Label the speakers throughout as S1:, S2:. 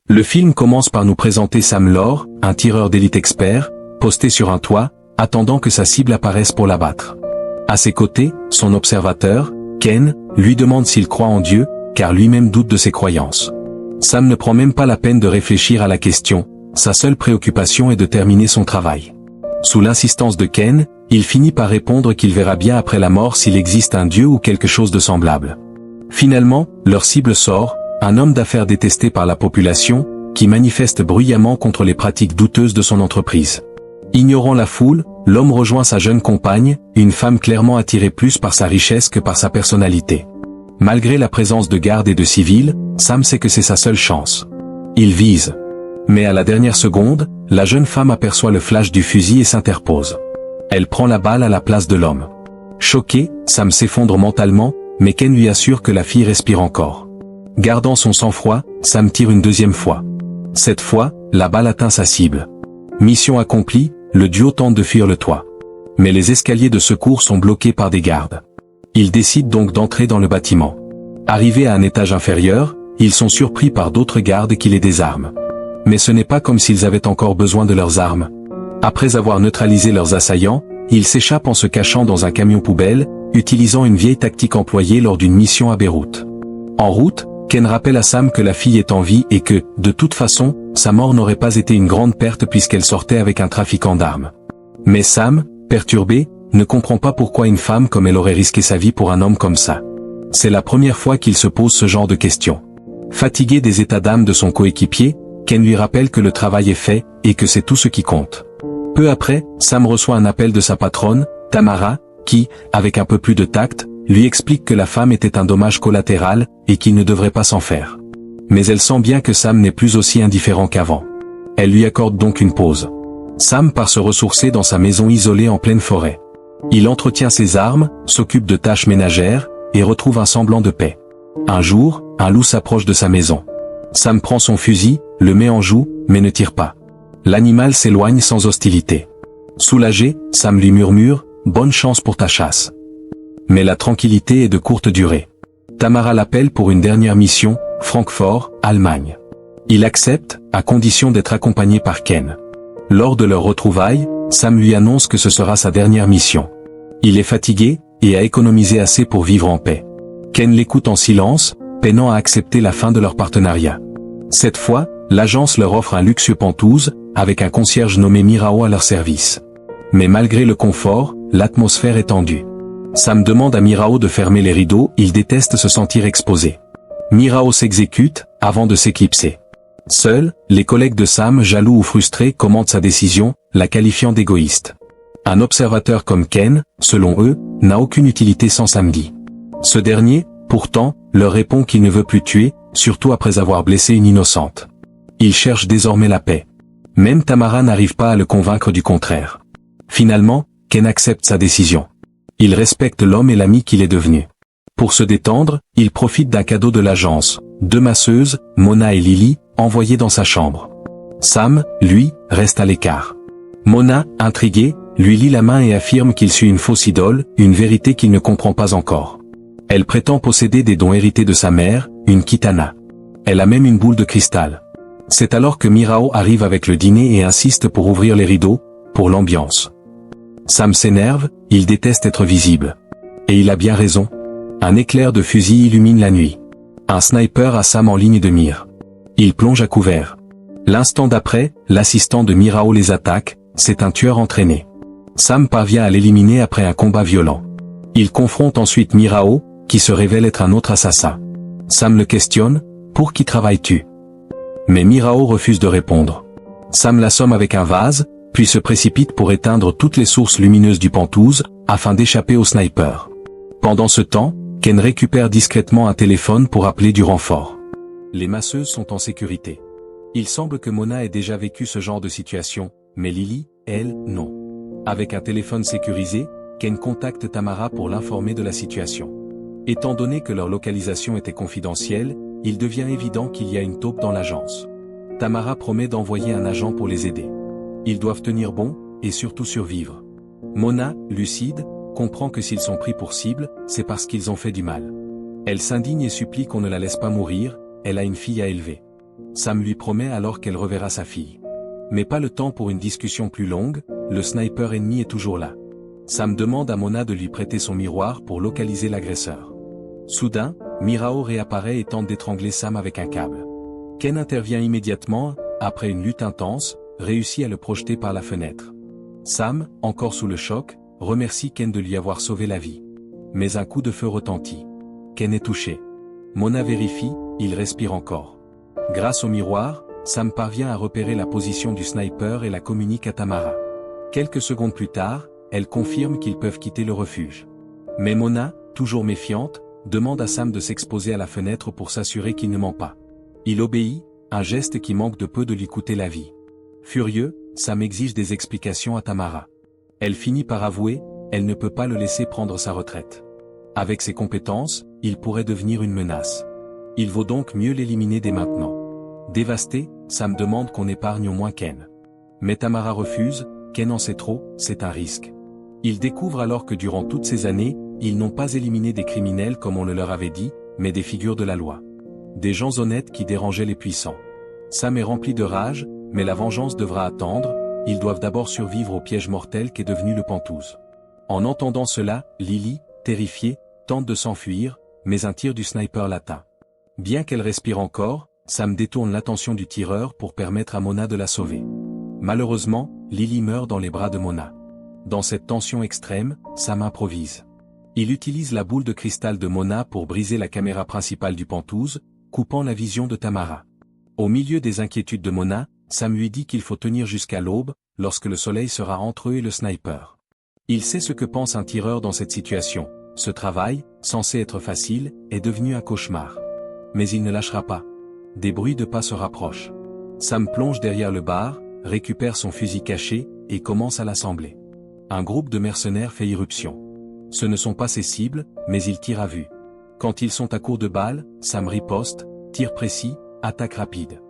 S1: Le film commence par nous présenter Sam Lore, un tireur d'élite expert, posté sur un toit, attendant que sa cible apparaisse pour l'abattre. À ses côtés, son observateur, Ken, lui demande s'il croit en Dieu, car lui-même doute de ses croyances. Sam ne prend même pas la peine de réfléchir à la question, sa seule préoccupation est de terminer son travail. Sous l'insistance de Ken, il finit par répondre qu'il verra bien après la mort s'il existe un Dieu ou quelque chose de semblable. Finalement, leur cible sort, un homme d'affaires détesté par la population, qui manifeste bruyamment contre les pratiques douteuses de son entreprise. Ignorant la foule, l'homme rejoint sa jeune compagne, une femme clairement attirée plus par sa richesse que par sa personnalité. Malgré la présence de gardes et de civils, Sam sait que c'est sa seule chance. Il vise. Mais à la dernière seconde, la jeune femme aperçoit le flash du fusil et s'interpose. Elle prend la balle à la place de l'homme. Choqué, Sam s'effondre mentalement, mais Ken lui assure que la fille respire encore. Gardant son sang-froid, Sam tire une deuxième fois. Cette fois, la balle atteint sa cible. Mission accomplie, le duo tente de fuir le toit. Mais les escaliers de secours sont bloqués par des gardes. Ils décident donc d'entrer dans le bâtiment. Arrivés à un étage inférieur, ils sont surpris par d'autres gardes qui les désarment. Mais ce n'est pas comme s'ils avaient encore besoin de leurs armes. Après avoir neutralisé leurs assaillants, ils s'échappent en se cachant dans un camion poubelle, utilisant une vieille tactique employée lors d'une mission à Beyrouth. En route, Ken rappelle à Sam que la fille est en vie et que, de toute façon, sa mort n'aurait pas été une grande perte puisqu'elle sortait avec un trafiquant d'armes. Mais Sam, perturbé, ne comprend pas pourquoi une femme comme elle aurait risqué sa vie pour un homme comme ça. C'est la première fois qu'il se pose ce genre de questions. Fatigué des états d'âme de son coéquipier, Ken lui rappelle que le travail est fait, et que c'est tout ce qui compte. Peu après, Sam reçoit un appel de sa patronne, Tamara, qui, avec un peu plus de tact, lui explique que la femme était un dommage collatéral, et qu'il ne devrait pas s'en faire. Mais elle sent bien que Sam n'est plus aussi indifférent qu'avant. Elle lui accorde donc une pause. Sam part se ressourcer dans sa maison isolée en pleine forêt. Il entretient ses armes, s'occupe de tâches ménagères, et retrouve un semblant de paix. Un jour, un loup s'approche de sa maison. Sam prend son fusil, le met en joue, mais ne tire pas. L'animal s'éloigne sans hostilité. Soulagé, Sam lui murmure, « Bonne chance pour ta chasse ». Mais la tranquillité est de courte durée. Tamara l'appelle pour une dernière mission, Francfort, Allemagne. Il accepte, à condition d'être accompagné par Ken. Lors de leur retrouvaille, Sam lui annonce que ce sera sa dernière mission. Il est fatigué, et a économisé assez pour vivre en paix. Ken l'écoute en silence, peinant à accepter la fin de leur partenariat. Cette fois, l'agence leur offre un luxueux penthouse, avec un concierge nommé Mirao à leur service. Mais malgré le confort, l'atmosphère est tendue. Sam demande à Mirao de fermer les rideaux, il déteste se sentir exposé. Mirao s'exécute, avant de s'éclipser. Seuls, les collègues de Sam, jaloux ou frustrés, commentent sa décision, la qualifiant d'égoïste. Un observateur comme Ken, selon eux, n'a aucune utilité sans Samdi. Ce dernier, pourtant, leur répond qu'il ne veut plus tuer, surtout après avoir blessé une innocente. Il cherche désormais la paix. Même Tamara n'arrive pas à le convaincre du contraire. Finalement, Ken accepte sa décision. Il respecte l'homme et l'ami qu'il est devenu. Pour se détendre, il profite d'un cadeau de l'agence, 2 masseuses, Mona et Lily, envoyées dans sa chambre. Sam, lui, reste à l'écart. Mona, intriguée, lui lie la main et affirme qu'il suit une fausse idole, une vérité qu'il ne comprend pas encore. Elle prétend posséder des dons hérités de sa mère, une kitana. Elle a même une boule de cristal. C'est alors que Mirao arrive avec le dîner et insiste pour ouvrir les rideaux, pour l'ambiance. Sam s'énerve, il déteste être visible. Et il a bien raison. Un éclair de fusil illumine la nuit. Un sniper a Sam en ligne de mire. Il plonge à couvert. L'instant d'après, l'assistant de Mirao les attaque, c'est un tueur entraîné. Sam parvient à l'éliminer après un combat violent. Il confronte ensuite Mirao, qui se révèle être un autre assassin. Sam le questionne, « Pour qui travailles-tu » Mais Mirao refuse de répondre. Sam l'assomme avec un vase, puis se précipite pour éteindre toutes les sources lumineuses du penthouse, afin d'échapper au sniper. Pendant ce temps, Ken récupère discrètement un téléphone pour appeler du renfort. Les masseuses sont en sécurité. Il semble que Mona ait déjà vécu ce genre de situation, mais Lily, elle, non. Avec un téléphone sécurisé, Ken contacte Tamara pour l'informer de la situation. Étant donné que leur localisation était confidentielle, il devient évident qu'il y a une taupe dans l'agence. Tamara promet d'envoyer un agent pour les aider. Ils doivent tenir bon, et surtout survivre. Mona, lucide, comprend que s'ils sont pris pour cible, c'est parce qu'ils ont fait du mal. Elle s'indigne et supplie qu'on ne la laisse pas mourir, elle a une fille à élever. Sam lui promet alors qu'elle reverra sa fille. Mais pas le temps pour une discussion plus longue, le sniper ennemi est toujours là. Sam demande à Mona de lui prêter son miroir pour localiser l'agresseur. Soudain, Mirao réapparaît et tente d'étrangler Sam avec un câble. Ken intervient immédiatement, après une lutte intense, réussit à le projeter par la fenêtre. Sam, encore sous le choc, remercie Ken de lui avoir sauvé la vie. Mais un coup de feu retentit. Ken est touché. Mona vérifie, il respire encore. Grâce au miroir, Sam parvient à repérer la position du sniper et la communique à Tamara. Quelques secondes plus tard, elle confirme qu'ils peuvent quitter le refuge. Mais Mona, toujours méfiante, demande à Sam de s'exposer à la fenêtre pour s'assurer qu'il ne ment pas. Il obéit, un geste qui manque de peu de lui coûter la vie. Furieux, Sam exige des explications à Tamara. Elle finit par avouer, elle ne peut pas le laisser prendre sa retraite. Avec ses compétences, il pourrait devenir une menace. Il vaut donc mieux l'éliminer dès maintenant. Dévasté, Sam demande qu'on épargne au moins Ken. Mais Tamara refuse, Ken en sait trop, c'est un risque. Il découvre alors que durant toutes ces années, ils n'ont pas éliminé des criminels comme on le leur avait dit, mais des figures de la loi. Des gens honnêtes qui dérangeaient les puissants. Sam est rempli de rage, mais la vengeance devra attendre, ils doivent d'abord survivre au piège mortel qu'est devenu le Pentouse. En entendant cela, Lily, terrifiée, tente de s'enfuir, mais un tir du sniper l'atteint. Bien qu'elle respire encore, Sam détourne l'attention du tireur pour permettre à Mona de la sauver. Malheureusement, Lily meurt dans les bras de Mona. Dans cette tension extrême, Sam improvise. Il utilise la boule de cristal de Mona pour briser la caméra principale du Pentouse, coupant la vision de Tamara. Au milieu des inquiétudes de Mona, Sam lui dit qu'il faut tenir jusqu'à l'aube, lorsque le soleil sera entre eux et le sniper. Il sait ce que pense un tireur dans cette situation. Ce travail, censé être facile, est devenu un cauchemar. Mais il ne lâchera pas. Des bruits de pas se rapprochent. Sam plonge derrière le bar, récupère son fusil caché, et commence à l'assembler. Un groupe de mercenaires fait irruption. Ce ne sont pas ses cibles, mais ils tirent à vue. Quand ils sont à court de balles, Sam riposte, tir précis, attaque rapide.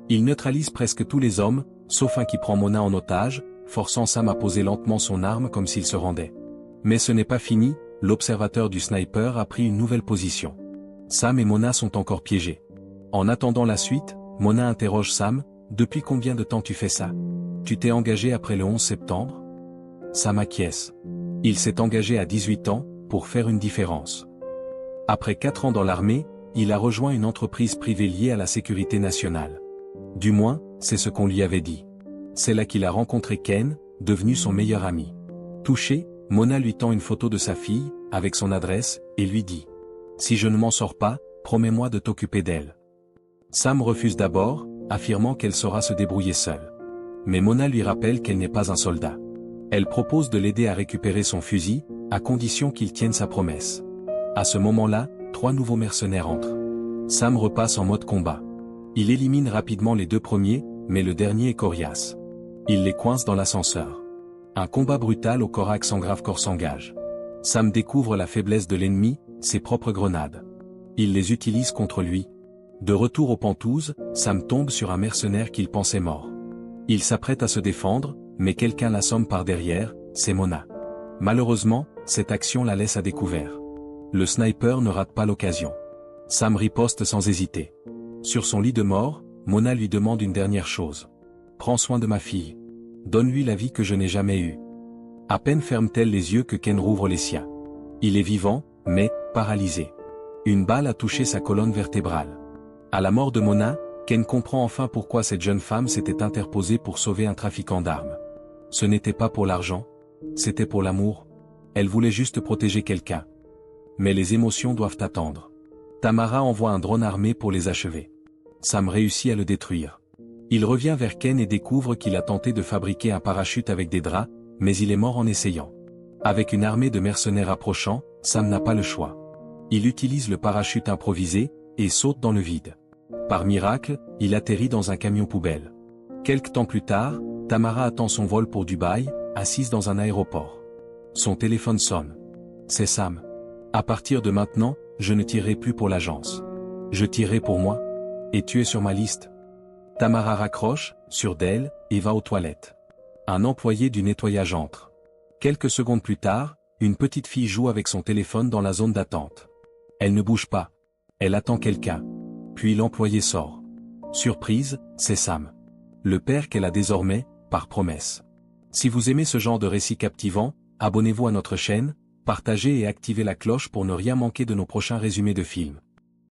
S1: Il neutralise presque tous les hommes, sauf un qui prend Mona en otage, forçant Sam à poser lentement son arme comme s'il se rendait. Mais ce n'est pas fini, l'observateur du sniper a pris une nouvelle position. Sam et Mona sont encore piégés. En attendant la suite, Mona interroge Sam, « Depuis combien de temps tu fais ça? Tu t'es engagé après le 11 septembre ?» Sam acquiesce. Il s'est engagé à 18 ans, pour faire une différence. Après 4 ans dans l'armée, il a rejoint une entreprise privée liée à la sécurité nationale. Du moins, c'est ce qu'on lui avait dit. C'est là qu'il a rencontré Ken, devenu son meilleur ami. Touchée, Mona lui tend une photo de sa fille, avec son adresse, et lui dit « Si je ne m'en sors pas, promets-moi de t'occuper d'elle. » Sam refuse d'abord, affirmant qu'elle saura se débrouiller seule. Mais Mona lui rappelle qu'elle n'est pas un soldat. Elle propose de l'aider à récupérer son fusil, à condition qu'il tienne sa promesse. À ce moment-là, 3 nouveaux mercenaires entrent. Sam repasse en mode combat. Il élimine rapidement les 2 premiers, mais le dernier est coriace. Il les coince dans l'ascenseur. Un combat brutal au corax sans grave corps s'engage. Sam découvre la faiblesse de l'ennemi, ses propres grenades. Il les utilise contre lui. De retour au Pentouse, Sam tombe sur un mercenaire qu'il pensait mort. Il s'apprête à se défendre, mais quelqu'un l'assomme par derrière, c'est Mona. Malheureusement, cette action la laisse à découvert. Le sniper ne rate pas l'occasion. Sam riposte sans hésiter. Sur son lit de mort, Mona lui demande une dernière chose. « Prends soin de ma fille. Donne-lui la vie que je n'ai jamais eue. » À peine ferme-t-elle les yeux que Ken rouvre les siens. Il est vivant, mais paralysé. Une balle a touché sa colonne vertébrale. À la mort de Mona, Ken comprend enfin pourquoi cette jeune femme s'était interposée pour sauver un trafiquant d'armes. Ce n'était pas pour l'argent, c'était pour l'amour. Elle voulait juste protéger quelqu'un. Mais les émotions doivent attendre. Tamara envoie un drone armé pour les achever. Sam réussit à le détruire. Il revient vers Ken et découvre qu'il a tenté de fabriquer un parachute avec des draps, mais il est mort en essayant. Avec une armée de mercenaires approchant, Sam n'a pas le choix. Il utilise le parachute improvisé, et saute dans le vide. Par miracle, il atterrit dans un camion poubelle. Quelque temps plus tard, Tamara attend son vol pour Dubaï, assise dans un aéroport. Son téléphone sonne. C'est Sam. À partir de maintenant, je ne tirerai plus pour l'agence. Je tirerai pour moi. Et tu es sur ma liste. Tamara raccroche, sûre d'elle, et va aux toilettes. Un employé du nettoyage entre. Quelques secondes plus tard, une petite fille joue avec son téléphone dans la zone d'attente. Elle ne bouge pas. Elle attend quelqu'un. Puis l'employé sort. Surprise, c'est Sam. Le père qu'elle a désormais, par promesse. Si vous aimez ce genre de récit captivant, abonnez-vous à notre chaîne, partagez et activez la cloche pour ne rien manquer de nos prochains résumés de films.